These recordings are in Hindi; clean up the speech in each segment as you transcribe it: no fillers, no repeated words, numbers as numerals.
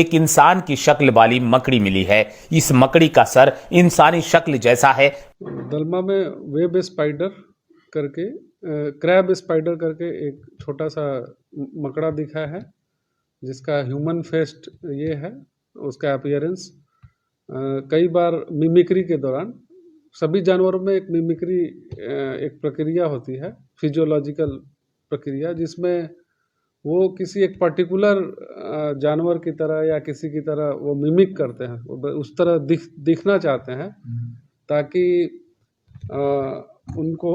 एक इंसान की शक्ल वाली मकड़ी मिली है। इस मकड़ी का सर इंसानी शक्ल जैसा है। दलमा में वेब स्पाइडर करके क्रैब स्पाइडर करके एक छोटा सा मकड़ा दिखा है जिसका ह्यूमन फेस्ट ये है उसका अपीयरेंस। कई बार मिमिक्री के दौरान सभी जानवरों में एक मिमिक्री एक प्रक्रिया होती है, फिजियोलॉजिकल प्रक्रिया, जिसमें वो किसी एक पर्टिकुलर जानवर की तरह या किसी की तरह वो मिमिक करते हैं, वो उस तरह दिखना चाहते हैं ताकि उनको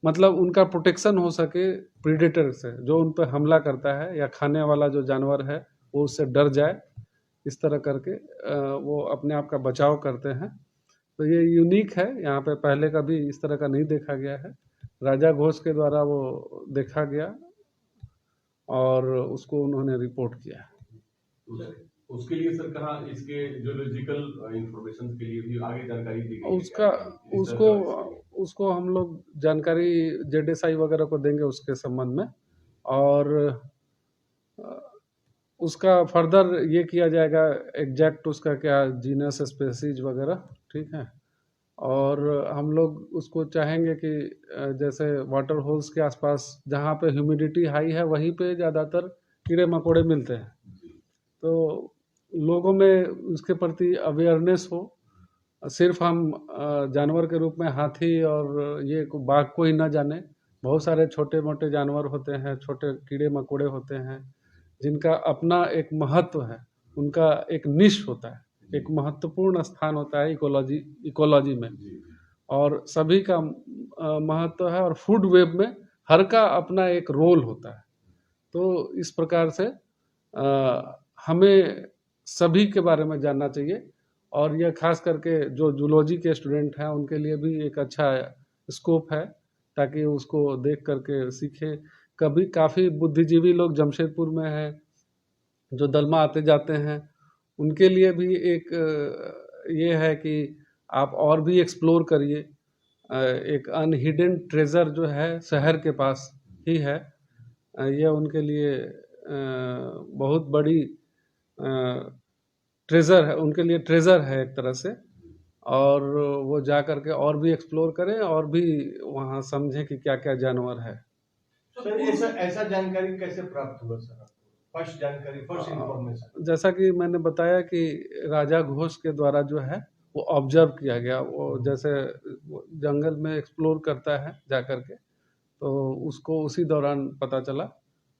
मतलब उनका प्रोटेक्शन हो सके प्रीडेटर से, जो उन पर हमला करता है या खाने वाला जो जानवर है वो उससे डर जाए। इस तरह करके वो अपने आप का बचाव करते हैं। तो ये यूनिक है, यहाँ पे पहले कभी इस तरह का नहीं देखा गया है। राजा घोष के द्वारा वो देखा गया और उसको उन्होंने रिपोर्ट किया। उसके लिए सर कहाँ इसके जियोलॉजिकल इंफॉर्मेशन के लिए भी आगे जानकारी दी गई उसका उसको उसको हम लोग जानकारी जेडएसआई वगैरह को देंगे उसके संबंध में, और उसका फर्दर ये किया जाएगा एग्जैक्ट उसका क्या जीनस स्पेसीज वगैरह, ठीक है। और हम लोग उसको चाहेंगे कि जैसे वाटर होल्स के आसपास जहाँ पे ह्यूमिडिटी हाई है वहीं पे ज़्यादातर कीड़े मकोड़े मिलते हैं, तो लोगों में उसके प्रति अवेयरनेस हो। सिर्फ हम जानवर के रूप में हाथी और ये बाघ को ही ना जाने, बहुत सारे छोटे मोटे जानवर होते हैं, छोटे कीड़े मकोड़े होते हैं जिनका अपना एक महत्व है, उनका एक निश होता है, एक महत्वपूर्ण स्थान होता है इकोलॉजी में, और सभी का महत्व है, और फूड वेब में हर का अपना एक रोल होता है। तो इस प्रकार से हमें सभी के बारे में जानना चाहिए, और यह खास करके जो जूलॉजी के स्टूडेंट हैं उनके लिए भी एक अच्छा स्कोप है ताकि उसको देख करके सीखे। कभी काफ़ी बुद्धिजीवी लोग जमशेदपुर में हैं जो दलमा आते जाते हैं, उनके लिए भी एक ये है कि आप और भी एक्सप्लोर करिए। एक अनहिडन ट्रेजर जो है शहर के पास ही है, यह उनके लिए बहुत बड़ी ट्रेजर है, उनके लिए ट्रेजर है एक तरह से, और वो जा करके और भी एक्सप्लोर करें और भी वहाँ समझें कि क्या क्या जानवर है। सर ऐसा जानकारी कैसे प्राप्त हुआ सर आपको? फर्स्ट जानकारी, फर्स्ट इंफॉर्मेशन जैसा कि मैंने बताया कि राजा घोष के द्वारा जो है वो ऑब्जर्व किया गया, वो जैसे जंगल में एक्सप्लोर करता है जा करके, तो उसको उसी दौरान पता चला,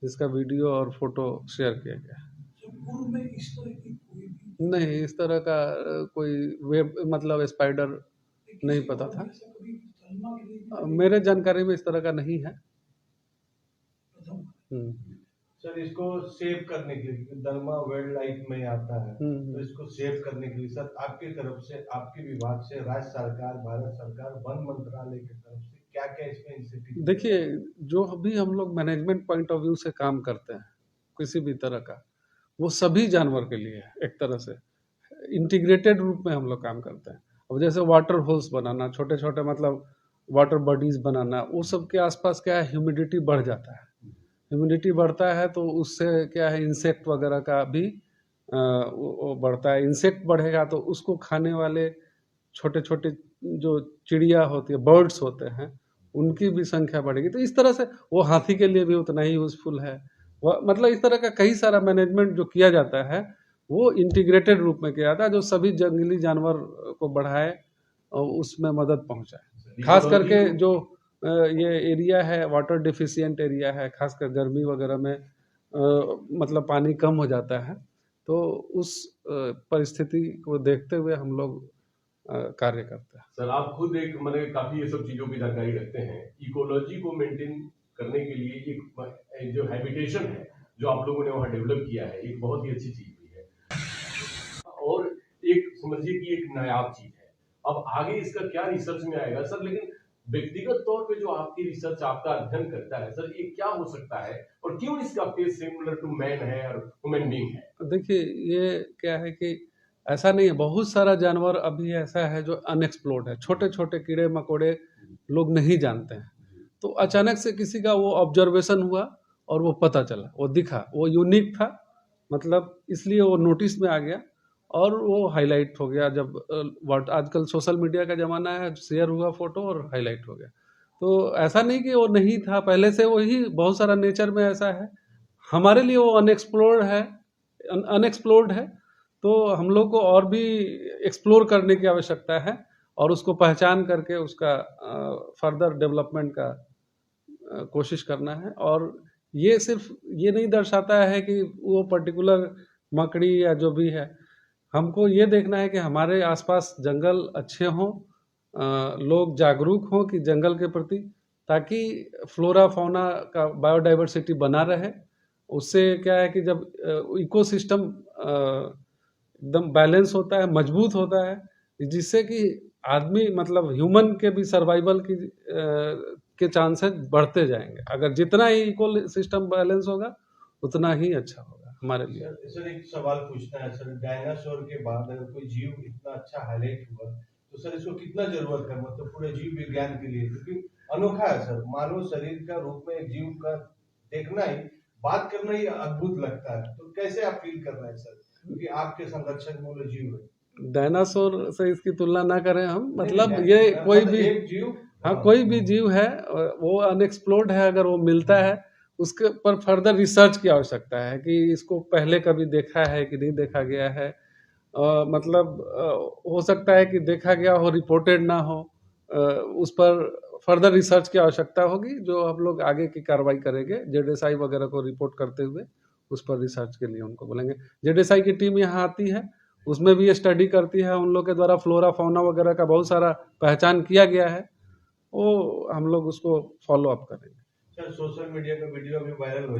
जिसका वीडियो और फोटो शेयर किया गया। पूर्व में इस तरह की कोई भी नहीं, इस तरह का कोई वेब मतलब स्पाइडर नहीं पता था। मेरे जानकारी में इस तरह का नहीं है। सर इसको सेव करने के लिए दलमा वाइल्ड लाइफ में आता है, तो इसको सेव करने के लिए सर आपकी तरफ से, आपके विभाग से, राज्य सरकार, भारत सरकार, वन मंत्रालय की तरफ से क्या क्या इसमें इनिशिएटिव? देखिए, जो भी हम लोग मैनेजमेंट पॉइंट ऑफ व्यू से काम करते हैं किसी भी तरह का, वो सभी जानवर के लिए है, एक तरह से इंटीग्रेटेड रूप में हम लोग काम करते हैं। अब जैसे वाटर होल्स बनाना, छोटे छोटे मतलब वाटर बॉडीज बनाना, वो सब के आसपास क्या है, ह्यूमिडिटी बढ़ जाता है। ह्यूमिडिटी बढ़ता है तो उससे क्या है, इंसेक्ट वगैरह का भी वो बढ़ता है। इंसेक्ट बढ़ेगा तो उसको खाने वाले छोटे छोटे जो चिड़िया होती है, बर्ड्स होते हैं, उनकी भी संख्या बढ़ेगी। तो इस तरह से वो हाथी के लिए भी उतना ही यूजफुल है। वह मतलब इस तरह का कई सारा मैनेजमेंट जो किया जाता है वो इंटीग्रेटेड रूप में किया जाता है, जो सभी जंगली जानवर को बढ़ाए और उसमें मदद पहुंचाए। खास करके जो ये एरिया है वाटर डिफिशिएंट एरिया है, खासकर गर्मी वगैरह में मतलब पानी कम हो जाता है, तो उस परिस्थिति को देखते हुए हम लोग कार्य करते हैं। सर आप खुद एक मैंने काफी ये सब चीजों की जानकारी रखते हैं। इकोलॉजी को मेंटेन करने के लिए एक जो हैबिटेशन है जो आप लोगों ने वहाँ डेवलप किया है, एक बहुत ही अच्छी चीज हुई है, और एक समझिए कि एक नायाब चीज है। अब आगे इसका क्या रिसर्च में आएगा सर, लेकिन व्यक्तिगत तौर पे जो आपकी रिसर्च, आपका अध्ययन करता है सर, ये क्या हो सकता है और क्यों इसका फेस सिमिलर टू मैन है और ह्यूमन बीइंग है? देखिए, ये क्या है कि ऐसा नहीं है, बहुत सारा जानवर अभी ऐसा है जो अनएक्सप्लोर्ड है, छोटे छोटे कीड़े मकोड़े लोग नहीं जानते हैं। तो अचानक से किसी का वो ऑब्जर्वेशन हुआ और वो पता चला, वो दिखा, वो यूनिक था, मतलब इसलिए वो नोटिस में आ गया और वो हाईलाइट हो गया। जब व्हाट आजकल सोशल मीडिया का ज़माना है, शेयर हुआ फ़ोटो और हाईलाइट हो गया। तो ऐसा नहीं कि वो नहीं था, पहले से वही बहुत सारा नेचर में ऐसा है। हमारे लिए वो अनएक्सप्लोर्ड है, तो हम लोग को और भी एक्सप्लोर करने की आवश्यकता है और उसको पहचान करके उसका फर्दर डेवलपमेंट का कोशिश करना है। और ये सिर्फ ये नहीं दर्शाता है कि वो पर्टिकुलर मकड़ी या जो भी है, हमको ये देखना है कि हमारे आसपास जंगल अच्छे हों, लोग जागरूक हों कि जंगल के प्रति, ताकि फ्लोरा फौना का बायोडाइवर्सिटी बना रहे। उससे क्या है कि जब इकोसिस्टम एकदम बैलेंस होता है, मजबूत होता है, जिससे कि आदमी मतलब ह्यूमन के भी सर्वाइवल की के चांसेस बढ़ते जाएंगे। अगर जितना ही इको सिस्टम बैलेंस होगा उतना ही अच्छा होगा हमारे लिए। सर एक सवाल पूछना है सर, डायनासोर के बाद अगर कोई जीव इतना अच्छा हाईलाइट हुआ तो सर इसको कितना जरूरत है, मतलब पूरे जीव विज्ञान के लिए, क्योंकि अनोखा है सर, मानव शरीर का रूप में एक जीव का देखना ही, बात करना ही अद्भुत लगता है। तो कैसे आप फील कर रहे हैं सर, क्योंकि आपके संरक्षण मूल्य जीव है। डायनासोर से इसकी तुलना ना करें हम, मतलब नहीं, ये मतलब कोई भी एक जीव, हाँ कोई भी जीव है वो अनएक्सप्लोर्ड है। अगर वो मिलता है उसके पर फर्दर रिसर्च की आवश्यकता है कि इसको पहले कभी देखा है कि नहीं देखा गया है। मतलब हो सकता है कि देखा गया हो, रिपोर्टेड ना हो, उस पर फर्दर रिसर्च की आवश्यकता होगी, जो हम लोग आगे की कार्रवाई करेंगे। जेडएसआई वगैरह को रिपोर्ट करते हुए उस पर रिसर्च के लिए उनको बोलेंगे। जेडएसआई की टीम यहाँ आती है, उसमें भी ये स्टडी करती है। उन लोग के द्वारा फ्लोरा फौना वगैरह का बहुत सारा पहचान किया गया है, वो हम लोग उसको फॉलो अप करेंगे। सर सोशल मीडिया का वीडियो अभी वायरल हो